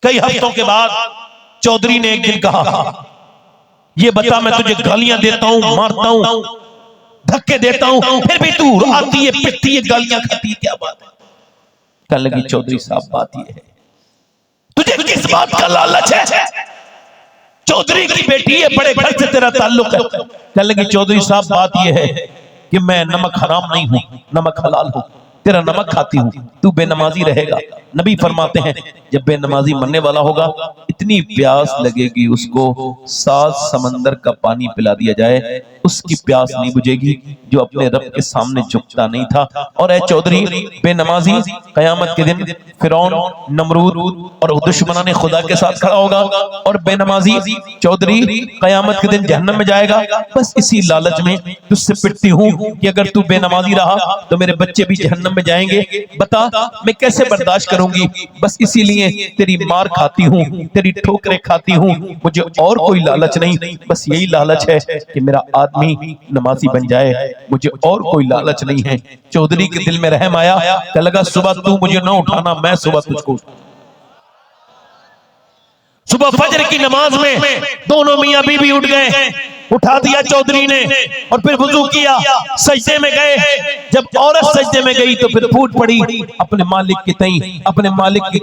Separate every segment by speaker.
Speaker 1: कई हफ्तों के बाद चौधरी ने एक दिन कहा, ये बता मैं तुझे गालियां देता हूं, मारता हूं, धक्के देता हूं, फिर भी तू आती है, पिटती है, गालियां खाती है, क्या बात है? कहने लगी चौधरी साहब बात ये है, तुझे किस बात का लालच है? चौधरी की बेटी है, बड़े घर से तेरा ताल्लुक है। कहने लगी चौधरी साहब बात ये है कि मैं नमक हराम नहीं हूं, नमक हलाल हूं, तेरा नमक खाती हूं, तू बेनमाजी रहेगा। नबी फरमाते हैं जब बेनमाजी मरने वाला होगा इतनी प्यास लगेगी उसको 7 समंदर का पानी पिला दिया जाए, उसकी प्यास नहीं बुझेगी जो अपने रब के सामने झुकता नहीं था। और ऐ चौधरी बेनमाजी, कयामत के दिन फिरौन, नमरूद और दुश्मनाने खुदा के साथ खड़ा होगा, और बेनमाजी चौधरी कयामत के दिन जहन्नम में जाएगा। बस इसी लालच में तुझसे पिटती हूं कि अगर तू बेनमाजी रहा तो मेरे बच्चे भी जहन्नम में जाएंगे, बता मैं कैसे बर्दाश्त करूंगी? बस इसीलिए तेरी मार खाती हूं, तेरी ठोकरें खाती हूं, मुझे और कोई लालच नहीं, बस यही लालच है कि मेरा आदमी नमाजी बन जाए, मुझे और कोई लालच नहीं है। चौधरी के दिल में रहम आया, कह लगा सुबह तू मुझे ना उठाना, मैं सुबह तुझको। सुबह फजर की नमाज में दोनों मियां बीबी उठ गए, उठा दिया चौधरी ने और फिर वुजू किया, सजदे में गए। जब औरत सजदे में गई तो फिर फूट पड़ी अपने मालिक की तई, अपने मालिक के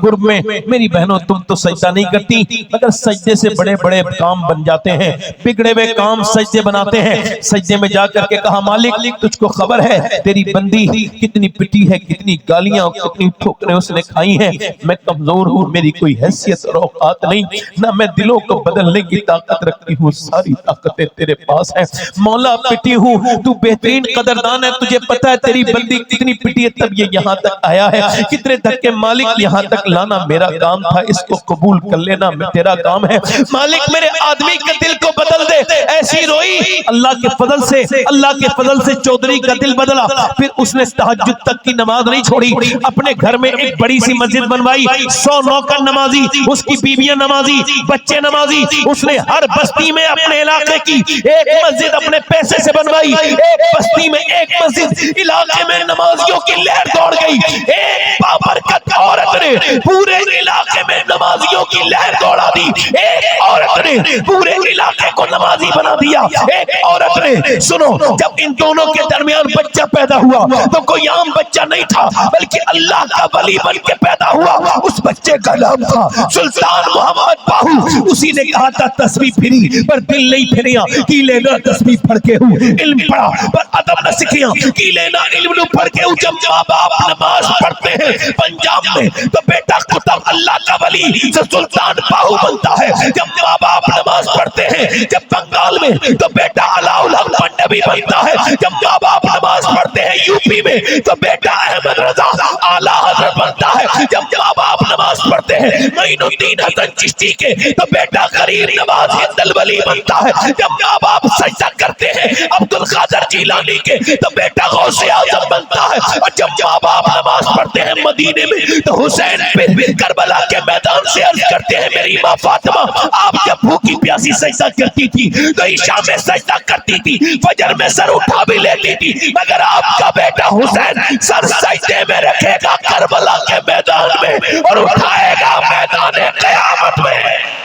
Speaker 1: गुर्ब में। मेरी बहनों तुम तो सजदा नहीं करती, मगर सजदे से बड़े बड़े काम बन जाते हैं, बिगड़े हुए काम सजदे बनाते हैं। सजदे में जाकर के कहा मालिक तुझको खबर है तेरी बंदी कितनी पिटी है, कितनी गालियां, कितनी ठोकरें उसने खाई हैं, मैं कमजोर हूं, मेरी कोई हैसियत और औकात नहीं, ना मैं दिलों को बदलने की ताकत रखती हूँ, सारी ताकतें तेरे पास है। मौला पिटी हूँ, तू बेहतरीन कदरदान है, तुझे पता है तेरी बंदी कितनी पिटी है तब ये यहाँ तक आया है, कितने धक्के मालिक यहाँ तक लाना मेरा काम था, इसको कबूल कर लेना मैं तेरा काम है। मालिक मेरे आदमी के दिल को बदल दे। ऐसी रोई, अल्लाह के फजल से, अल्लाह के फजल से चौधरी का दिल बदला। फिर उसने तहज्जुद तक की नमाज नहीं छोड़ी, अपने घर में एक बड़ी सी मस्जिद बनवाई, 100 नौकर नमाजी, उसकी बीवियां नमाजी, बच्चे नमाजी। उसने हर बस्ती में अपने इलाके की एक मस्जिद अपने पैसे से बनवाई, एक बस्ती में एक मस्जिद, इलाके में नमाजियों की लहर दौड़ गई। एक बाबरकत औरत ने पूरे इलाके में नमाजियों की लहर दौड़ा दी, एक औरत ने पूरे इलाके को नमाजी बना दिया। एक औरत ने, सुनो, जब इन दोनों के दरमियान बच्चा पैदा हुआ तो कोई आम बच्चा नहीं था, बल्कि अल्लाह का वली बन के पैदा हुआ। उस बच्चे का नाम था सुल्तान मोहम्मद बाहू। उसी ने कहा था तस्बीह फिरी पर दिल नहीं फिरिया, की लेना तस्बीह पढ़ के हूं, इल्म पढ़ा पर अदब न सीखिया, की लेना इल्म पढ़ के हूं। जब माँ बाप नमाज पढ़ते हैं पंजाब में तो बेटा कुतुब अल्लाह का वली सुल्तान बाहू बनता है। जब माँ बाप नमाज पढ़ते हैं जब बंगाल में तो बेटा अलाउल हक मंडवी बनता है। जब माँ बाप नमाज पढ़ते हैं यूपी में तो बेटा अहमद रजा आला हज़रत बनता है। जब माँ बाप नमाज पढ़ते हैं मोइनुद्दीन हसन चिश्ती के तो बेटा गरीब नवाज हिंदल वली बनता है। जब माँ बाप सजदा करते हैं अब्दुल कादर जिलानी के तो बेटा गौसे आजम बनता है। और जब माँ बाप नमाज पढ़ते हैं मदीने में तो हुसैन बिन करबला के मैदान से अर्ज करते हैं मेरी माँ फातिमा आप जब भूखी प्यासी सजदा करती थी तो ईशा में सजदा करती थी, फजर में सर उठा भी लेती थी, मगर आपका बेटा हुसैन सर सजदे में रखेगा करबला के मैदान में और उठाएगा मैदान क़यामत में।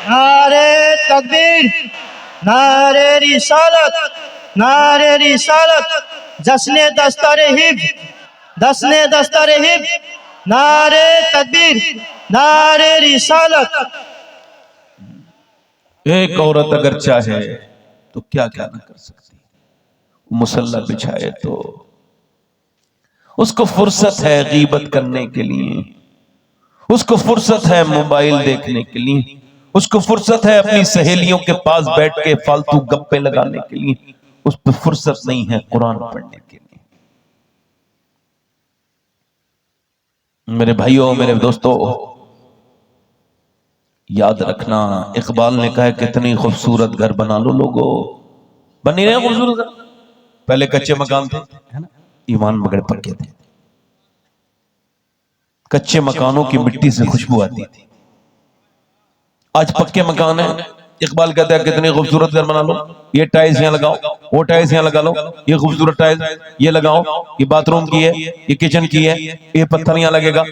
Speaker 2: नारे तकबीर, नारे रिसालत, नारे रिसालत, जश्ने दस्तारे हिब्ज़, जश्ने दस्तारे हिब्ज़, नारे तकबीर, नारे रिसालत।
Speaker 1: एक औरत अगर चाहे तो क्या क्या ना कर सकती, मुसल्ला बिछाए तो उसको फुर्सत है गीबत करने के लिए, उसको फुर्सत है मोबाइल देखने के लिए, उसको फुर्सत है अपनी सहेलियों के पास बैठ के फालतू गप्पे लगाने के लिए, उस पर फुर्सत नहीं है कुरान पढ़ने के लिए। मेरे भाइयों, मेरे दोस्तों, याद रखना इकबाल ने कहा कितनी खूबसूरत घर बना लो लोगों, बन नहीं रहे खूबसूरत घर। पहले कच्चे मकान थे, है ना, ईमान बगैर पक्के थे, कच्चे मकानों की मिट्टी से खुशबू आती थी। आज पक्के मकान है, इकबाल कहता है कितनी खूबसूरत घर बना लो, ये टाइल्स यहां लगाओ,
Speaker 3: वो टाइल्स यहाँ लगा लो, ये खूबसूरत टाइल्स ये लगाओ, ये बाथरूम की है, ये किचन की है, ये पत्थर यहाँ लगेगा।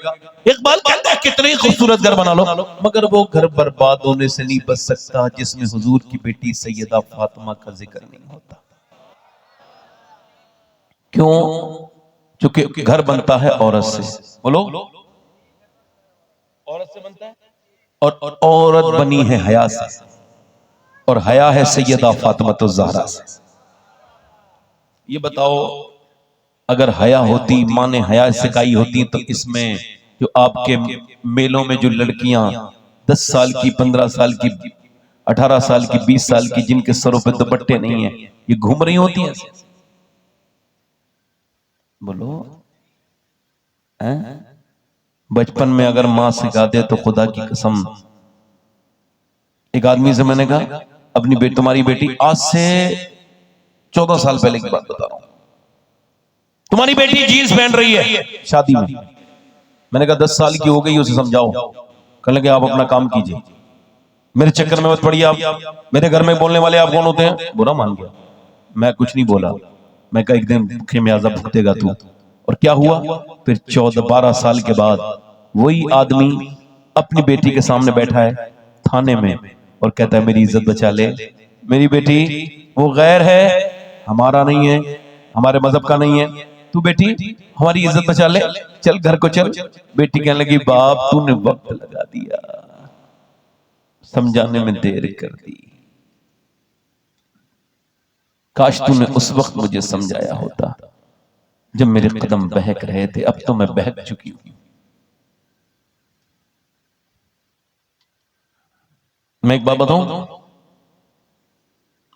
Speaker 1: इकबाल कहता है कितने खूबसूरत घर बना लो,
Speaker 3: मगर वो घर बर्बाद होने से नहीं बच सकता जिसमें हुजूर की बेटी सैयदा फातिमा का जिक्र नहीं होता। क्यों? क्योंकि घर बनता है औरत से। बोलो,
Speaker 1: औरत से बनता है,
Speaker 3: और औरत बनी है हया से, और हया है सैयदा फातिमा तो ज़हरा से। ये बताओ, अगर हया होती, माँ ने हया सिखाई होती, तो इसमें जो आपके मेलों में जो लड़कियां 10 साल की, 15 साल की, 18 साल की, 20 साल की, जिनके सरों पे दुपट्टे नहीं है, ये घूम रही होती हैं। बोलो, बचपन में अगर माँ सिखा दे तो खुदा की कसम। एक आदमी से मैंने कहा, अपनी बेटी, तुम्हारी बेटी, आज से 14 साल पहले की बात बता रहा हूं,
Speaker 1: तुम्हारी बेटी जीन्स पहन रही है
Speaker 3: शादी में। मैंने कहा 10 साल की हो गई, उसे समझाओ। कहने लगे आप अपना काम कीजिए, मेरे चक्कर में मत पड़िए आप। मेरे घर में बोलने वाले आप कौन होते हैं? बुरा मान गया। मैं कुछ नहीं बोला। मैं कहा एक दिन खेमियाजा भुगतेगा तू। और क्या हुआ? फिर 14-12 साल के बाद वही आदमी अपनी बेटी के सामने बैठा है थाने में और कहता है मेरी इज्जत बचा ले, मेरी बेटी वो गैर है, हमारा नहीं है, हमारे मजहब का नहीं है, तू बेटी हमारी इज्जत बचा ले, चल घर को चल। बेटी कहने लगी बाप तूने वक्त लगा दिया, समझाने में देर कर दी, काश तूने उस वक्त मुझे समझाया होता जब मेरे कदम बहक रहे थे। अब तो मैं बहक चुकी हूं। मैं एक बात बताऊं,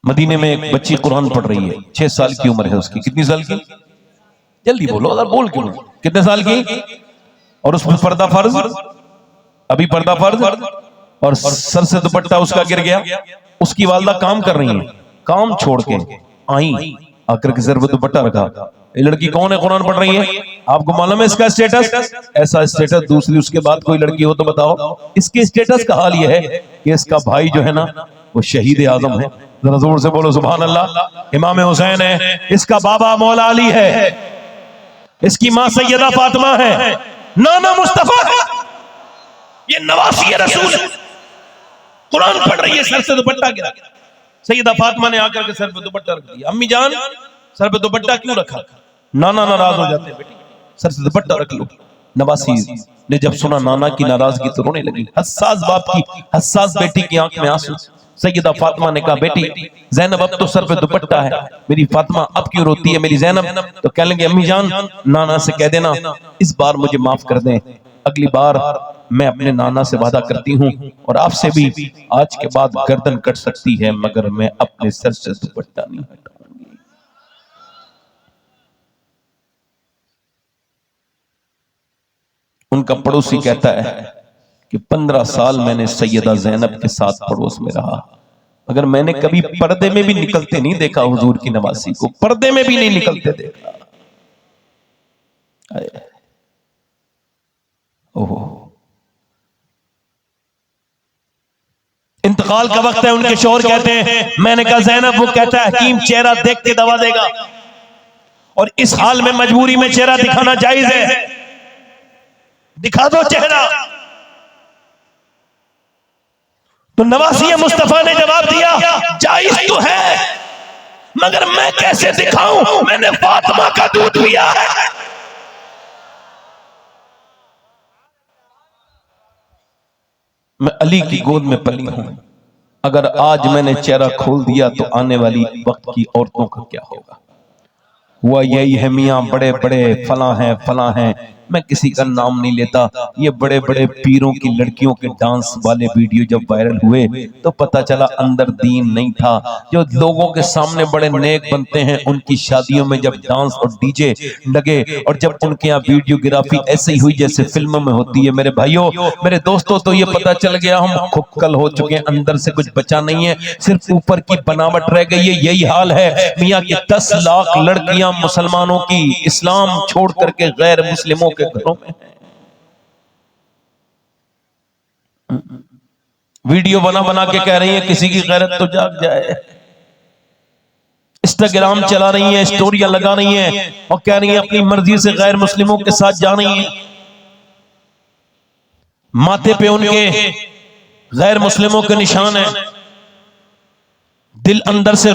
Speaker 3: मदीने में एक बच्ची कुरान पढ़ रही है, 6 साल की उम्र है उसकी। कितनी साल की? जल्दी बोलो, अगर बोल क्यों? कितने साल की? और उसमें पर्दा फर्ज, अभी पर्दा फर्ज, और सर से दुपट्टा उसका गिर गया। उसकी वालदा काम कर रही है, काम छोड़ के आई, आकर के सर पे दुपट्टा रखा। ये लड़की कौन है कुरान पढ़ रही है? आपको मालूम है इसका स्टेटस? ऐसा स्टेटस दूसरी उसके बाद कोई लड़की हो तो बताओ। इसके स्टेटस का हाल यह है कि इसका भाई जो है ना वो शहीद आजम है। जरा जोर से बोलो सुभान अल्लाह। इमाम हुसैन है, इसका बाबा मौला अली है, इसकी मां सैयदा फातिमा है, नाना मुस्तफा है, ये नवासी रसूल है। कुरान पढ़ रही है, सर से दुपट्टा गिरा। सैयदा फातिमा ने आकर के सर पे दुपट्टा रख दिया। अम्मी जान सर पे दुपट्टा क्यों रखा? नाना नाराज हो जाते हैं, बेटी सर से दुपट्टा रख लो। नवासी ने जब सुना नाना की नाराजगी तो रोने लगी। हस्सास बाप की हस्सास बेटी की आंख में आंसू। सैयदा फातिमा ने कहा बेटी ज़ैनब अब तो सर पे दुपट्टा है, मेरी फातिमा अब क्यों रोती है मेरी ज़ैनब? तो कह लेंगे अम्मी जान नाना से कह देना इस बार मुझे माफ कर दें, अगली बार मैं अपने नाना से वादा करती हूँ और आपसे भी आज के बाद गर्दन कट सकती है मगर मैं अपने सर से दुपट्टा नहीं हटाऊंगी। उनका पड़ोसी कहता है कि 15 साल मैंने सैयदा ज़ैनब के साथ पड़ोस में रहा, अगर मैंने कभी पर्दे में भी निकलते नहीं देखा हुजूर की नवासी को, पर्दे में भी नहीं निकलते देखा। ओहो,
Speaker 1: इंतकाल का वक्त है, उनके शौहर कहते हैं, मैंने कहा ज़ैनब, वो कहता है हकीम चेहरा देख के दवा देगा, और इस हाल में मजबूरी में चेहरा दिखाना जायज है, दिखा दो चेहरा। तो नवासी मुस्तफा ने जवाब दिया जायज तो है मगर मैं कैसे दिखाऊं, मैंने फातिमा का दूध पिया है।
Speaker 3: मैं अली की गोद में पली हूं, अगर आज मैंने चेहरा खोल दिया तो आने वाली वक्त की औरतों का क्या होगा? हुआ यही है मियाँ, बड़े बड़े फला हैं, मैं किसी का नाम नहीं लेता। ये बड़े बड़े पीरों की लड़कियों के डांस वाले वीडियो जब वायरल हुए तो पता चला अंदर दीन नहीं था। जो लोगों के सामने बड़े नेक बनते हैं उनकी शादियों में जब डांस और डीजे लगे और जब उनके यहाँ वीडियोग्राफी ऐसे ही हुई जैसे फिल्मों में होती है, मेरे भाइयों मेरे दोस्तों, तो ये पता चल गया हम खुक्कल हो चुके हैं, अंदर से कुछ बचा नहीं है, सिर्फ ऊपर की बनावट रह गई है। यही हाल है मियाँ की 10 लाख लड़कियां मुसलमानों की इस्लाम छोड़ करके गैर मुस्लिमों के घरों में वीडियो बना बना के कह रही है किसी की गैरत तो जाग जाए। इंस्टाग्राम चला रही है, स्टोरियां लगा रही हैं और कह रही हैं अपनी मर्जी से गैर मुस्लिमों के साथ जा रही हैं, माथे पे उनके गैर मुस्लिमों के निशान है, दिल अंदर से